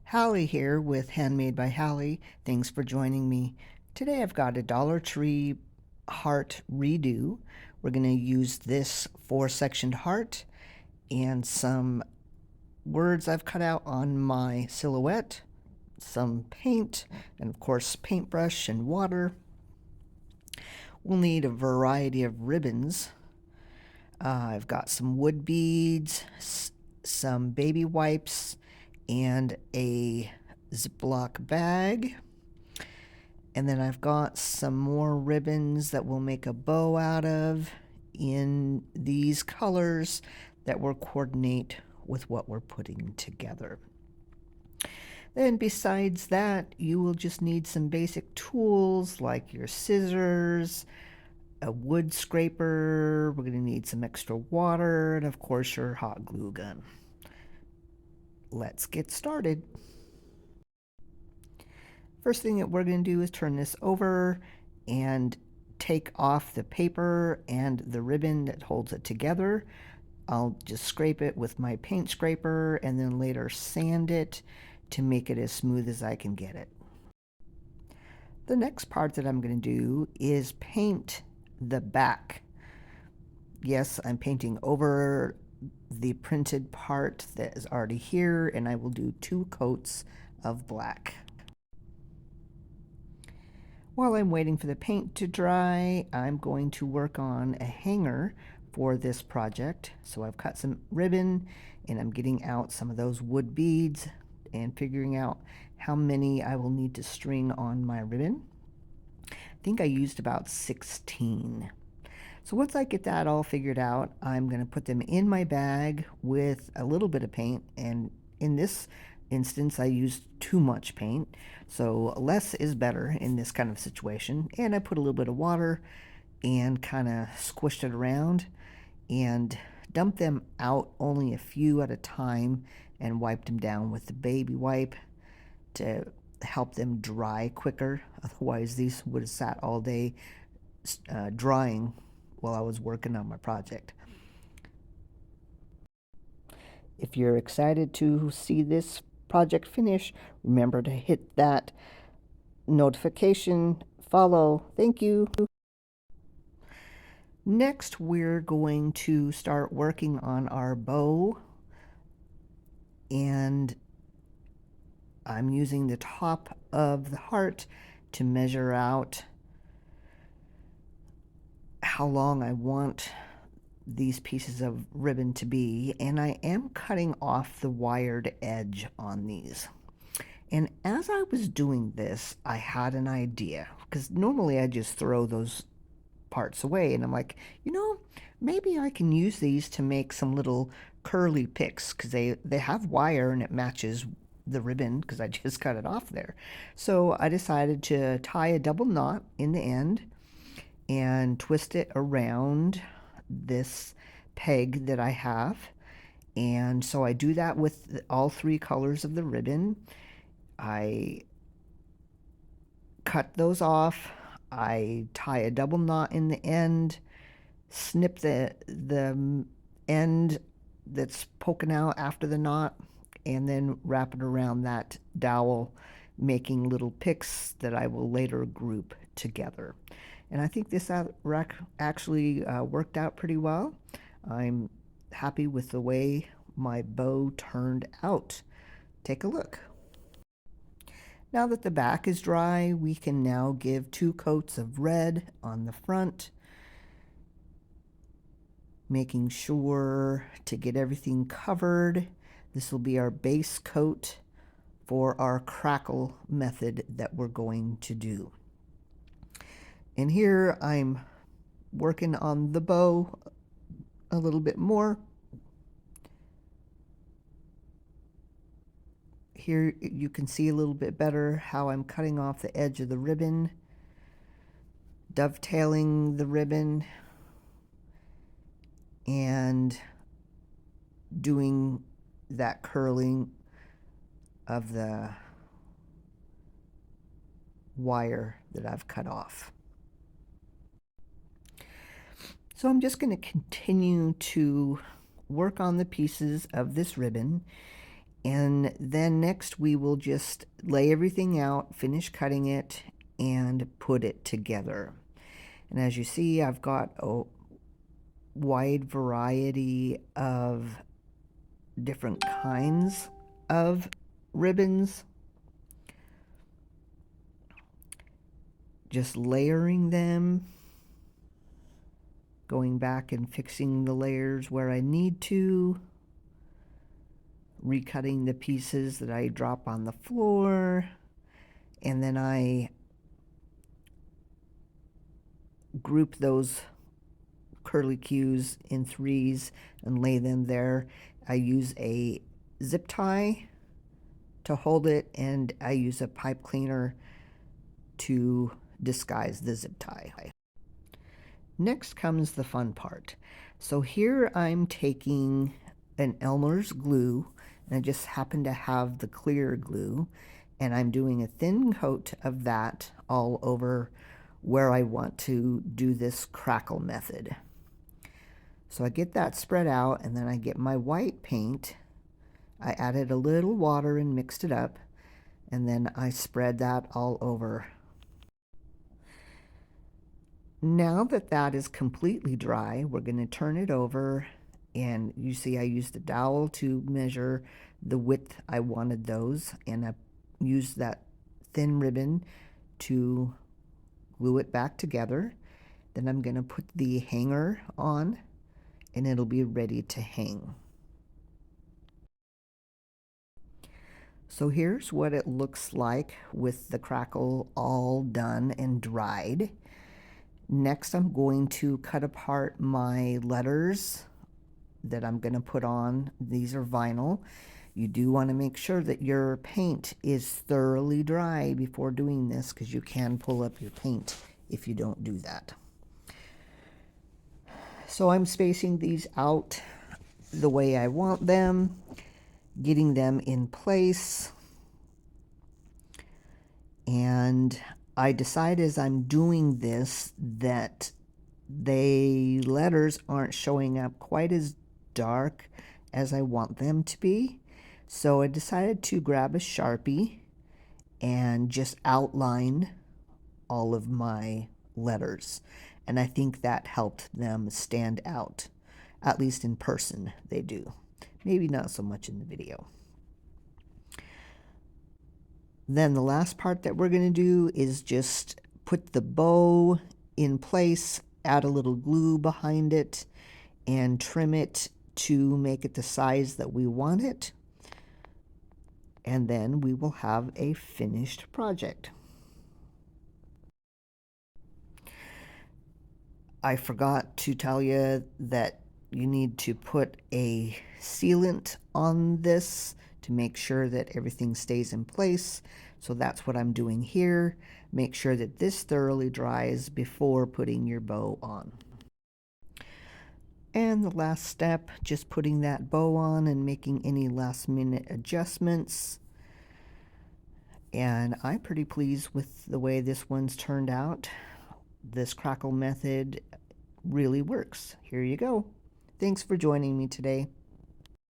Hallie here with Handmade by Hallie. Thanks for joining me. Today I've got a Dollar Tree heart redo. We're going to use this 4-sectioned heart and some words I've cut out on my silhouette, some paint, and of course paintbrush and water. We'll need a variety of ribbons. I've got some wood beads, some baby wipes, and a Ziploc bag. And then I've got some more ribbons that we'll make a bow out of in these colors that will coordinate with what we're putting together. Then besides that, you will just need some basic tools like your scissors, a wood scraper, we're going to need some extra water, and of course your hot glue gun. Let's get started. First thing that we're going to do is turn this over and take off the paper and the ribbon that holds it together. I'll just scrape it with my paint scraper and then later sand it to make it as smooth as I can get it. The next part that I'm going to do is paint the back. Yes, I'm painting over the printed part that is already here, and I will do 2 coats of black. While I'm waiting for the paint to dry, I'm going to work on a hanger for this project. So I've cut some ribbon and I'm getting out some of those wood beads and figuring out how many I will need to string on my ribbon. I think I used about 16. So once I get that all figured out, I'm going to put them in my bag with a little bit of paint, and in this instance I used too much paint, so less is better in this kind of situation. And I put a little bit of water and kind of squished it around and dumped them out only a few at a time and wiped them down with the baby wipe to help them dry quicker. Otherwise these would have sat all day drying while I was working on my project. If you're excited to see this project finish, remember to hit that notification, follow. Thank you. Next, we're going to start working on our bow, and I'm using the top of the heart to measure out how long I want these pieces of ribbon to be, and I am cutting off the wired edge on these. And as I was doing this, I had an idea, because normally I just throw those parts away, and I'm like, maybe I can use these to make some little curly picks, because they have wire and it matches the ribbon because I just cut it off there. So I decided to tie a double knot in the end and twist it around this peg that I have. And so I do that with all 3 colors of the ribbon. I cut those off, I tie a double knot in the end, snip the end that's poking out after the knot, and then wrap it around that dowel, making little picks that I will later group together. And I think this actually worked out pretty well. I'm happy with the way my bow turned out. Take a look. Now that the back is dry, we can now give 2 coats of red on the front, making sure to get everything covered. This will be our base coat for our Crackle method that we're going to do. And here I'm working on the bow a little bit more. Here you can see a little bit better how I'm cutting off the edge of the ribbon, dovetailing the ribbon, and doing that curling of the wire that I've cut off. So I'm just going to continue to work on the pieces of this ribbon, And then next we will just lay everything out, finish cutting it, and put it together. And as you see, I've got a wide variety of different kinds of ribbons. Just layering them, going back and fixing the layers where I need to, recutting the pieces that I drop on the floor, and then I group those curlicues in threes and lay them there. I use a zip tie to hold it, and I use a pipe cleaner to disguise the zip tie. Next comes the fun part. So here I'm taking an Elmer's glue, and I just happen to have the clear glue, and I'm doing a thin coat of that all over where I want to do this crackle method. So I get that spread out, and then I get my white paint. I added a little water and mixed it up, and then I spread that all over. Now that that is completely dry, we're going to turn it over, and you see I used a dowel to measure the width I wanted those, and I used that thin ribbon to glue it back together. Then I'm going to put the hanger on, and it'll be ready to hang. So here's what it looks like with the crackle all done and dried. Next, I'm going to cut apart my letters that I'm going to put on. These are vinyl. You do want to make sure that your paint is thoroughly dry before doing this, because you can pull up your paint if you don't do that. So I'm spacing these out the way I want them, getting them in place, and I decide as I'm doing this that the letters aren't showing up quite as dark as I want them to be. So I decided to grab a Sharpie and just outline all of my letters. And I think that helped them stand out. At least in person, they do. Maybe not so much in the video. Then the last part that we're going to do is just put the bow in place, add a little glue behind it, and trim it to make it the size that we want it. And then we will have a finished project. I forgot to tell you that you need to put a sealant on this to make sure that everything stays in place. So that's what I'm doing here. Make sure that this thoroughly dries before putting your bow on. And the last step, just putting that bow on and making any last minute adjustments. And I'm pretty pleased with the way this one's turned out. This crackle method really works. Here you go. Thanks for joining me today.